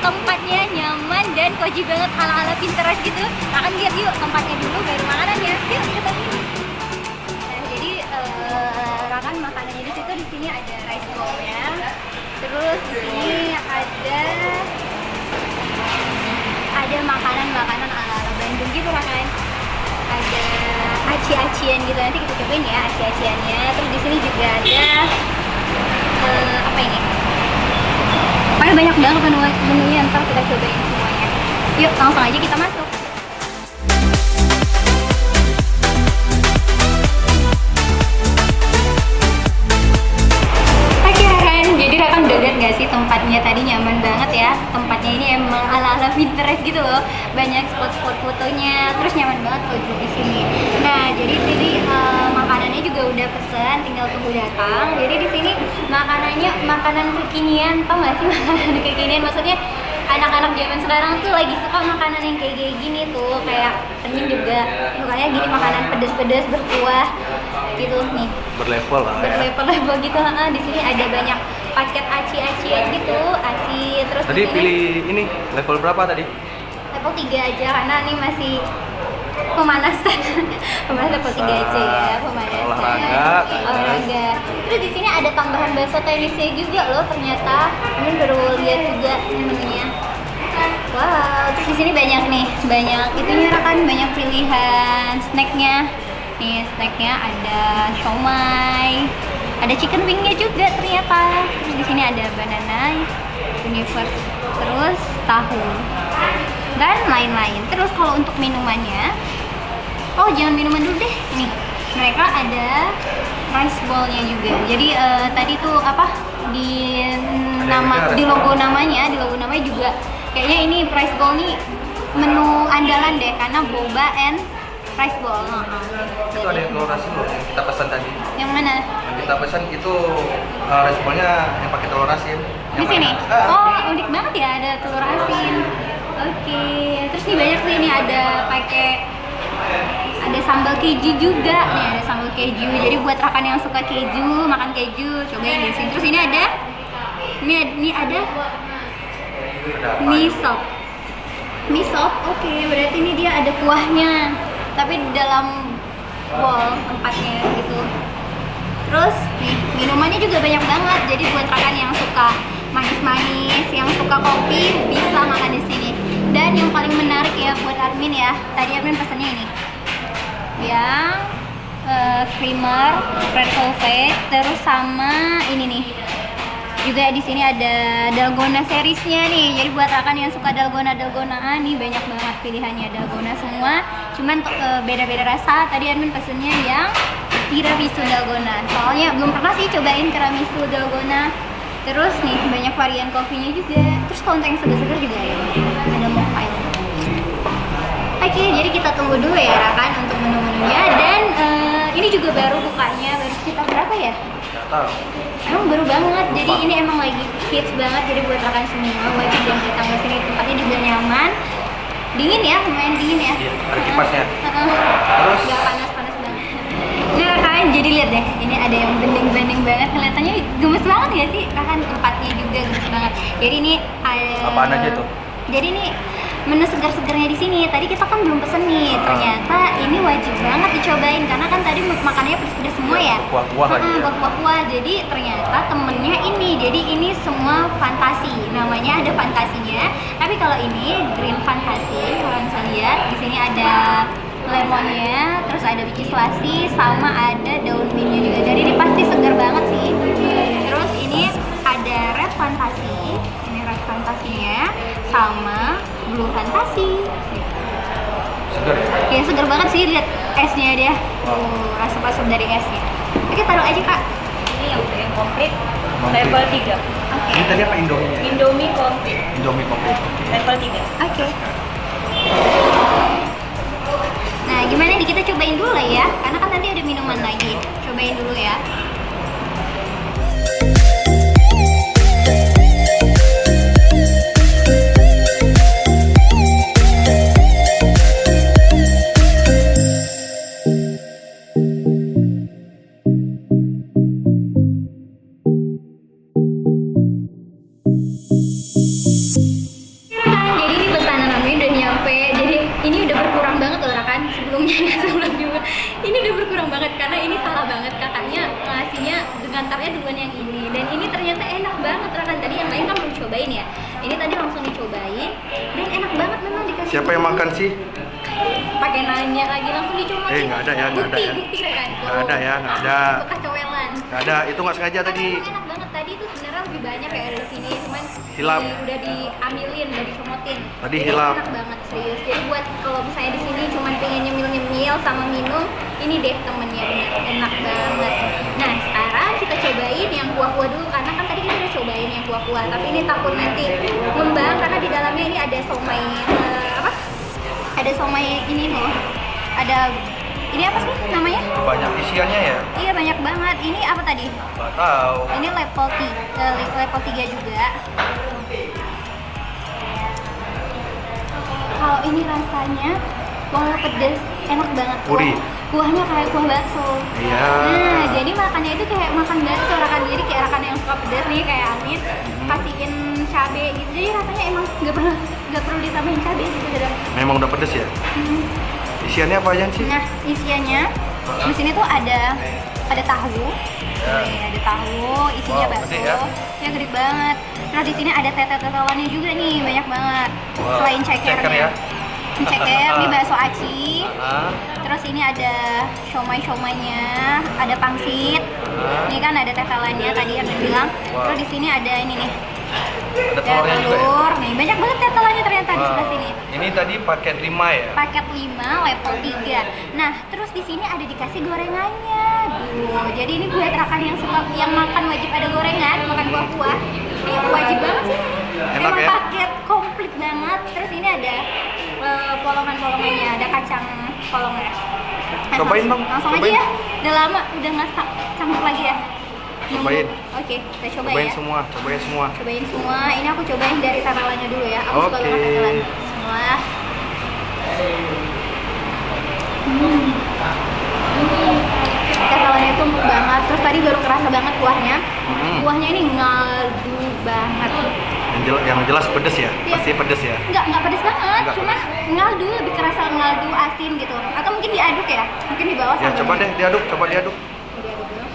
tempatnya nyaman dan cozy banget, ala-ala Pinterest gitu. Akan lihat yuk tempatnya dulu baru makanannya. Yuk kita ini. Nah, jadi rakan makanannya di situ, di sini ada rice bowl-nya. Terus di sini ada makanan-makanan ala-ala Bandung gitu kan. Ada aci-acian gitu, nanti kita cobain ya aci-aciannya. Terus di sini juga ada apa ini? Pokoknya banyak banget menunya, ntar kita cobain semuanya. Yuk langsung aja kita masuk. Jadi Rakan udah lihat gak sih tempatnya tadi, nyaman banget ya. Tempatnya ini emang ala-ala Pinterest gitu loh. Banyak spot-spot fotonya, terus nyaman banget kalau duduk di sini. Nah, jadi tadi makanannya juga udah pesen, tinggal tunggu datang. Jadi di sini makanannya makanan kekinian, tau gak sih makanan kekinian? Maksudnya anak-anak zaman sekarang tuh lagi suka makanan yang kayak gini tuh, kayak Temin juga sukanya gini, makanan pedes-pedes berkuah gitu nih. Berlevel lah ya. Berlevel gitu. Di sini ada banyak paket aci-acian gitu, terus tadi pilih ini level berapa tadi? Level 3 aja karena ini masih pemanasan. Level 3 aja ya, pemanasan. Olahraga. Terus di sini ada tambahan bakso tenisnya juga loh ternyata. Ini baru lihat juga menunya. Wow, terus di sini banyak nih, banyak itunya kan, banyak pilihan snacknya. Nih snacknya ada siomay, ada chicken wingnya juga ternyata. Terus di sini ada banana universe, terus tahu dan lain-lain. Terus kalau untuk minumannya, oh jangan minuman dulu deh. Nih mereka ada rice bowl-nya juga. Jadi tadi tuh apa di logo namanya juga kayaknya ini rice bowl nih menu andalan deh, karena boba and rice bowl. Itu ada yang telur asin loh yang kita pesan tadi. Yang mana? Yang kita pesan itu rice bowl-nya yang pakai telur asin. Di sini? Oh, unik banget ya, ada telur asin. Oke. Terus nih banyak sih, ini ada sambal keju juga. Nih ada sambal keju. Jadi buat rekan yang suka keju, makan keju, cobain di sini. Terus ini ada mie sop. Oke, berarti ini dia ada kuahnya, tapi di dalam bowl tempatnya gitu. Terus nih minumannya juga banyak banget. Jadi buat rekan yang suka manis-manis, yang suka kopi, bisa makan di sini. Dan yang paling menarik ya buat admin ya, tadi admin pesannya ini, yang creamer, red velvet, terus sama ini nih. Juga di sini ada dalgona seriesnya nih. Jadi buat rekan yang suka dalgonaan nih, banyak banget pilihannya dalgona semua. Cuman beda-beda rasa. Tadi admin pesennya yang tiramisu dalgona. Soalnya belum pernah sih cobain tiramisu dalgona. Terus nih banyak varian kopinya juga. Terus kalau untuk yang segar-segar juga ya, ada mochail. Oke, jadi kita tunggu dulu ya rekan untuk menu-menunya. Dan ini juga baru bukanya, baru sekitar berapa ya? Nggak tahu. Emang baru banget, jadi ini emang lagi hits banget. Jadi buat rekan semua wajib yang datang ke sini. Tempatnya juga nyaman, dingin ya, lumayan dingin ya. Iya, ada kipasnya. Terus nggak panas-panas banget. Nah rekan, jadi lihat deh, ini ada yang bening-bening banget, kelihatannya gemes banget ya sih. Rekan tempatnya juga gemes banget. Jadi ini ada. Apaan aja tuh? Jadi ini menu segar-segarnya di sini. Tadi kita kan belum pesen nih. Ternyata ini wajib banget dicobain karena kan tadi makanannya pedes-pedes semua ya. Kuah-kuah lagi. Kuah-kuah. Jadi ternyata temennya ini. Jadi ini semua fantasi. Namanya ada fantasinya. Tapi kalau ini green fantasi, kalian bisa lihat di sini ada lemonnya, terus ada biji selasi, sama ada daun mintnya juga. Jadi ini pasti segar banget sih. Terus ini ada red fantasi. Ini red fantasinya sama blue fantasi. Segar. Ya segar banget sih, lihat esnya dia. Asap-asap dari esnya. Oke, taruh aja kak. Ini yang komplit level 3. Ini tadi apa Indomie? Indomie komplit Indomie komplit. level 3. Oke. Nah, gimana nih, kita cobain dulu lah ya. Karena kan nanti ada minuman lagi. Cobain dulu ya. karena ini salah banget, kakaknya ngasihnya dengan tarnya duluan yang ini, dan ini ternyata enak banget rekan. Tadi yang lain kan belum cobain ya, ini tadi langsung dicobain dan enak banget memang dikasih. Siapa yang makan sih? Pakai nanya lagi langsung dicomotin. Nggak ada ya, nggak ada ya. Bukti rekan. Nggak ada ya, nggak ada. Bekas cowelan. Nggak ada, itu nggak sengaja tadi. Enak banget tadi tuh sebenarnya lebih banyak ya dari sini, cuman Hilap. udah diambilin, udah dicomotin. Tadi Jadi hilap. enak banget serius. Jadi buat kalau misalnya di sini cuman pengen nyemil sama minum, ini deh temennya bener enak banget. Nah sekarang kita cobain yang kuah-kuah dulu, karena kan tadi kita udah cobain yang kuah-kuah, tapi ini takut nanti ngembang karena di dalamnya ini ada somai apa? Ada somai ini loh. Ada ini apa sih namanya? Banyak isiannya ya? Iya banyak banget. Ini apa tadi? Nggak tahu. Ini level 3 juga. Kalau ini rasanya walau pedes enak banget. Gurih. Kuahnya kayak kuah bakso. Iya. Nah, jadi makannya itu kayak makan bakso rekan. Jadi kayak rekan yang suka pedas nih kayak Amin, kasihin cabe gitu. Jadi rasanya emang nggak perlu ditambahin cabe gitu dan. Memang udah pedes ya? Isiannya apa aja sih? Nah, isiannya di sini tuh ada tahu. Ya. Nih, ada tahu, isinya Wow, bakso. gede ya? Ya gede banget. Nah, di sini ada tetelannya juga nih, banyak banget. Wow, Selain ceker cekernya. ya? Ceker, ini bakso aci. Ah, Terus ini ada siomay-siomaynya, ada pangsit. Ini kan ada tetelannya tadi yang bilang. Wow. Terus di sini ada ini nih. ada Ada telurnya juga ya? telur. Nih, banyak banget tetelannya ternyata di sebelah Wow. sini. Ini tadi paket 5 ya? Paket 5 level 3. Nah, terus di sini ada dikasih gorengannya. Duh, jadi ini buat rekan yang suka yang makan wajib ada gorengan, makan buah-buah. Ini wajib banget sih ini. Enak Emang ya? paket komplit banget. Terus ini ada polongan-polongannya, ada kacang polongnya. Nah, Cobain dong, langsung cobain. aja ya. Udah lama udah nggak campur lagi ya. Nunggu. Cobain. Oke, kita coba Cobain ya. semua, cobain semua. Cobain semua. Ini aku cobain dari tetelannya dulu ya. Aku suka Oke. banget tetelan. Semua. Tetelannya itu empuk banget. Terus tadi baru kerasa banget kuahnya. Kuahnya ini ngaldu banget. Yang jelas pedes ya? Iya. Pasti pedes ya? Nggak pedes banget. Nggak Cuman ngaldu, lebih kerasa ngaldu asin gitu. Atau mungkin diaduk ya? Mungkin di bawah Ya sambal. coba deh diaduk, coba diaduk. Diaduk dulu.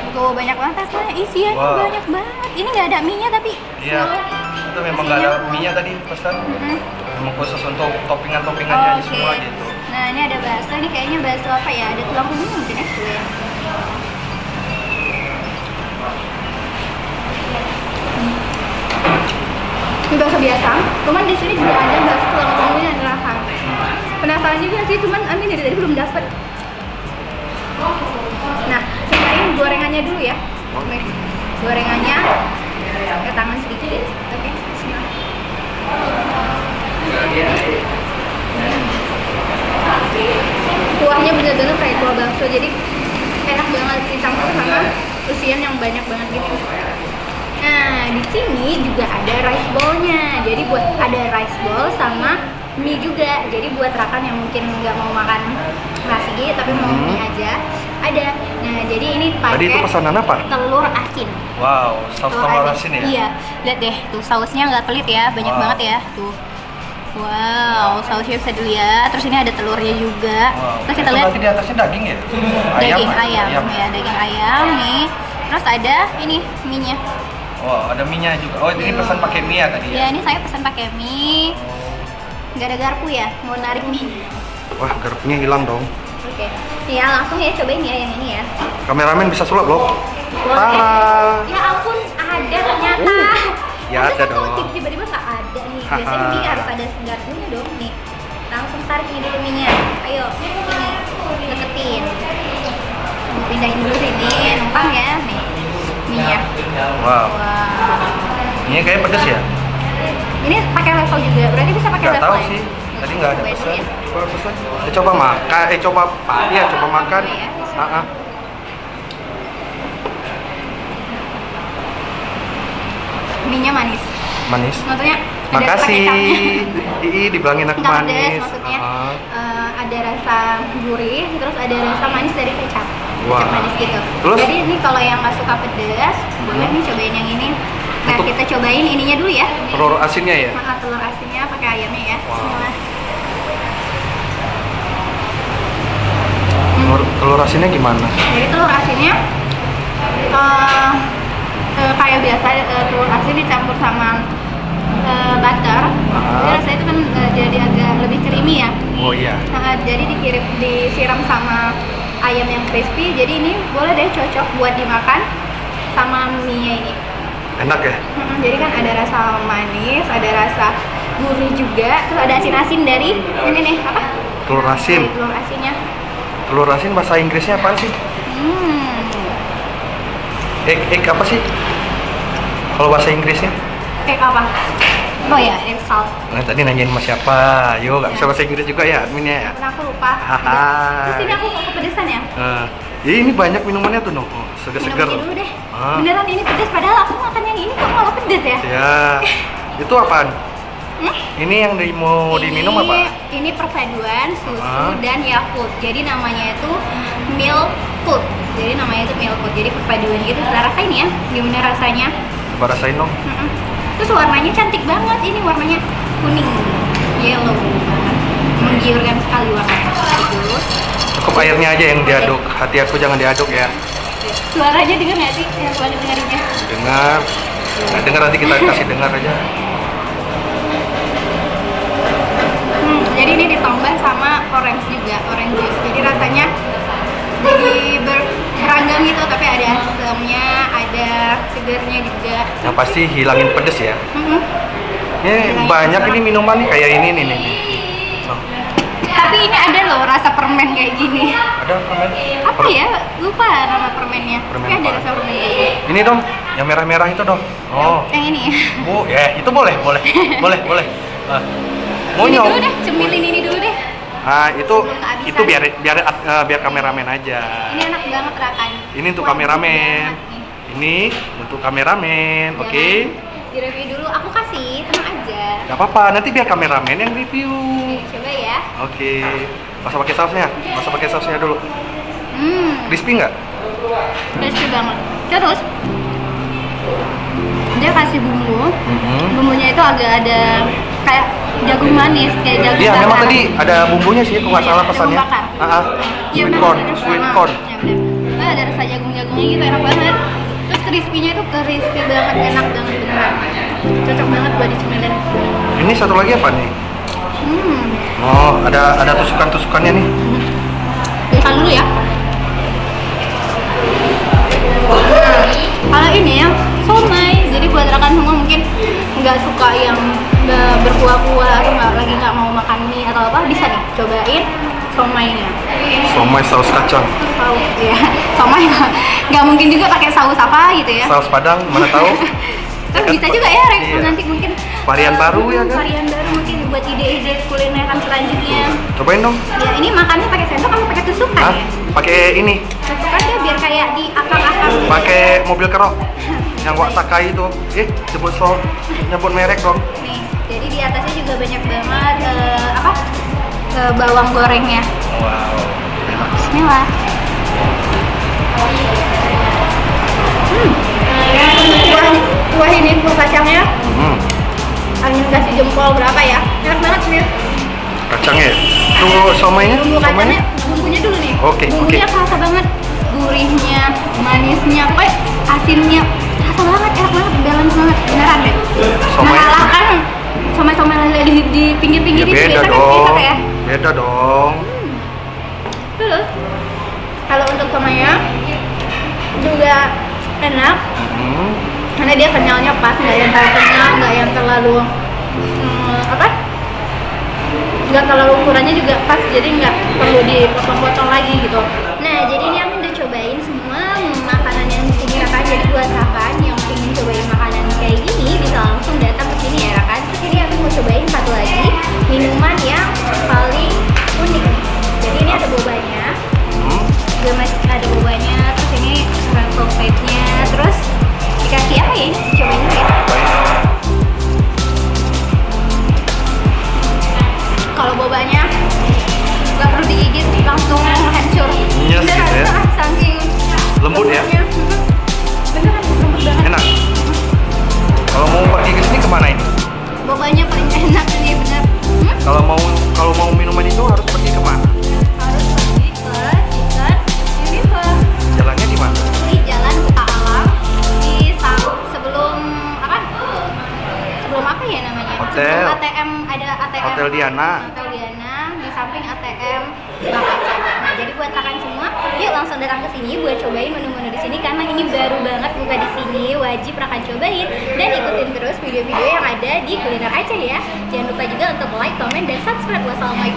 Tuh banyak banget rasanya, isiannya Wow. banyak banget. Ini nggak ada mie-nya tapi Iya, full. itu memang nggak ada Isinya full. mie-nya tadi pesan. Mm-mm. Memang khusus untuk toppingan-toppingannya aja Oke. semua gitu. Nah ini ada bakso, ini kayaknya bakso apa ya? Ada tulang bumbu mungkin ya? Tuh ya. Ini bakso biasa, cuman di sini juga ada bakso tulang bumbunya yang rasa. Penasaran juga sih, cuman Amin dari tadi belum dapet. Nah, cobain gorengannya dulu ya. Nih, gorengannya ke tangan sedikit. Oke, bismillah. Kuahnya bener-bener kayak kuah bakso, jadi enak banget dicampur sama isian yang banyak banget gitu. Nah, di sini juga ada rice bowl-nya. Jadi buat ada rice bowl sama mie juga. Jadi buat rekan yang mungkin nggak mau makan nasi tapi mau mie aja, ada. Nah, jadi ini Tadi itu pakai pesanan apa? telur asin. Wow, saus telur asin ya? Iya, lihat deh, tuh sausnya nggak pelit ya, banyak Wow. banget ya, tuh. Wow, sausnya bisa dilihat. Terus ini ada telurnya juga. Wow. Terus kita Itu lihat berarti di atasnya daging ya? daging Pak? ayam, ya, daging ayam nih. Terus ada ini mie-nya. Wow, ada mie-nya juga. Oh, ini Iya. pesan pakai mie ya tadi Ya, ya? ini saya pesan pakai mie. Nggak ada garpu ya, mau narik mie. Wah, garpunya hilang dong. Oke, ya langsung ya cobain ya yang ini ya. Kameramen bisa sulap loh. Boleh. Tara. Ya ampun, ada ternyata. Ya Masa ada sih kalau dong. tiba-tiba nggak ada nih. Haha. Biasanya mie harus ada garpunya dong nih. Langsung tarik ini dulu mie-nya. Ayo, ini deketin. Pindahin dulu sini, numpang ya. Nih, mie-nya. Wow, Wah. ini kayak pedes ya? Ini pakai level juga, berarti bisa pakai Nggak level tahu ya? sih. Tadi nggak ada Cobain dulu pesan. ya. Coba pesan. Coba makan. Coba Pak. Iya, coba makan. Coba ya. Ah, ah. Mie-nya manis. Manis. Maksudnya ada Makasih. kecapnya. Dibilangin aku Nggak pedes, manis. maksudnya Ah. ada rasa gurih, terus ada rasa manis dari kecap. Wah. Kecap manis gitu. Terus? Jadi ini kalau yang nggak suka pedas, boleh nih cobain yang ini. Nah, Untuk- kita cobain ininya dulu ya. Telur asinnya ya? Makan telur asinnya pakai ayamnya ya. Wow. Bismillah. telur asinnya gimana? Jadi telur asinnya kayak biasa, telur asin dicampur sama butter. Jadi rasanya itu kan jadi agak lebih creamy ya. Oh iya. Jadi disiram sama ayam yang crispy. Jadi ini boleh deh cocok buat dimakan sama mie-nya ini. Enak ya? Jadi kan ada rasa manis, ada rasa gurih juga, terus ada asin-asin dari ini nih apa? Telur asin. Dari telur asinnya. Telur asin bahasa Inggrisnya apa sih? Egg apa sih? Kalau bahasa Inggrisnya? Egg apa? Oh ya, egg salt. Nah, tadi nanyain sama siapa? Yo, nggak bisa bahasa Inggris juga ya adminnya ya? Karena aku lupa. Haha. Terus ini aku kok kepedesan ya? Ini banyak minumannya tuh, noh. Seger-seger. Minum ini dulu deh. Beneran ini pedes, padahal aku makan yang ini kok malah pedes ya? Ya. Itu apaan? Ini yang mau diminum apa? Ini perpaduan susu dan Yakult. Jadi namanya itu milk food. Jadi namanya itu milk food. Jadi perpaduan gitu. Kita rasain ya, gimana rasanya? Coba rasain dong. Terus warnanya cantik banget. Ini warnanya kuning, yellow banget. Menggiurkan sekali warnanya. Terus Cukup airnya aja yang diaduk. Hati aku jangan diaduk ya. suaranya dengar nggak sih? Yang suara dengerinnya? Dengar. Nggak dengar nanti kita kasih dengar aja. Jadi ini ditambah sama orange juga, orange juice. Jadi rasanya jadi beragam gitu, tapi ada asamnya, ada segernya juga. Yang pasti hilangin pedes ya. Ini banyak ini minuman nih kayak ini nih. Oh, Tapi ini ada loh rasa permen kayak gini. ada permen. Apa ya? Lupa nama permennya. Permen Tapi ada apa? rasa permen kayak gini. Ini dong, yang merah-merah itu dong. Oh, Yang ini. oh, ya itu boleh. Mau Ini nyom. dulu deh, cemilin ini dulu deh. Ah, itu kehabisan. biar kameramen aja. Ini enak banget rakan. Ini untuk Wah, kameramen. enak banget nih. Ini untuk kameramen, oke? Jangan Direview dulu, aku kasih, tenang aja. Gak apa-apa, nanti biar kameramen yang review. Coba ya. Oke. Masa pakai sausnya dulu. Crispy nggak? Crispy banget. Terus dia kasih bumbu. Bumbunya itu agak ada kayak jagung manis, kayak jagung Iya, bakar. memang tadi ada bumbunya sih, aku nggak salah pesannya. Jagung bakar. Iya, Sweet benar, corn, benar, sweet benar. corn. Ya, benar. Ada rasa jagung-jagungnya gitu, enak banget. Terus crispy-nya itu crispy banget, enak banget beneran. Cocok banget buat dicemilin. Ini satu lagi apa nih? Oh, ada tusukan-tusukannya nih. Makan dulu ya. Kalau ini ya, somai. Jadi buat rekan semua mungkin nggak suka yang berkuah-kuah atau nggak mau makan mie atau apa, bisa nih cobain somainya. Somai saus kacang. Saus ya, somai nggak mungkin juga pakai saus apa gitu ya. Saus Padang, mana tahu? Kan bisa juga ya, Iya. nanti mungkin Varian baru ya kan? Varian baru mungkin buat ide-ide kulineran selanjutnya. Cobain dong. Ya ini makannya pakai sendok apa pakai tusukan Hah? ya? Pakai ini, Tusukan dia biar kayak di akang-akang. pakai mobil kerok yang Wak Sakai itu. Nyebut merek dong. Nih, jadi di atasnya juga banyak banget bawang gorengnya. Wow. Bismillah. Kuah ini, kuah kacangnya, angin kasih jempol berapa ya? Enak banget nih. Kacangnya. Tunggu somainya. Bumbu kacangnya, bumbunya dulu nih. Oke. Bumbunya kerasa banget, gurihnya, manisnya, asinnya, kerasa banget, enak banget, balance banget, beneran deh. Somai. Mengalahkan somai-somai lain di pinggir-pinggir itu Beda biasa kan dong. enak ya. Beda dong. Terus kalau untuk somainya juga enak. Karena dia kenyalnya pas, nggak yang terlalu kenyal, nggak yang terlalu nggak terlalu ukurannya juga pas, jadi nggak perlu dipotong-potong lagi gitu. Nah, jadi ini aku udah cobain semua makanan yang di sini Rakan. Jadi buat Rakan yang ingin cobain makanan kayak gini bisa langsung datang ke sini ya Rakan. Terus ini aku mau cobain satu lagi minuman yang paling unik nih. Jadi ini ada bobanya, juga masih ada bobanya. Terus ini rainbow plate-nya, terus dikasih apa ya ini? Cobain dulu ya. Kalau bobanya nggak perlu digigit, langsung hancur. Hotel Diana. Hotel Diana di samping ATM Bank Aceh. Nah, jadi buat rekan semua, yuk langsung datang ke sini buat cobain menu-menu di sini karena ini baru banget buka di sini, wajib rekan cobain dan ikutin terus video-video yang ada di Kuliner Aceh ya. Jangan lupa juga untuk like, comment, dan subscribe. Wassalamualaikum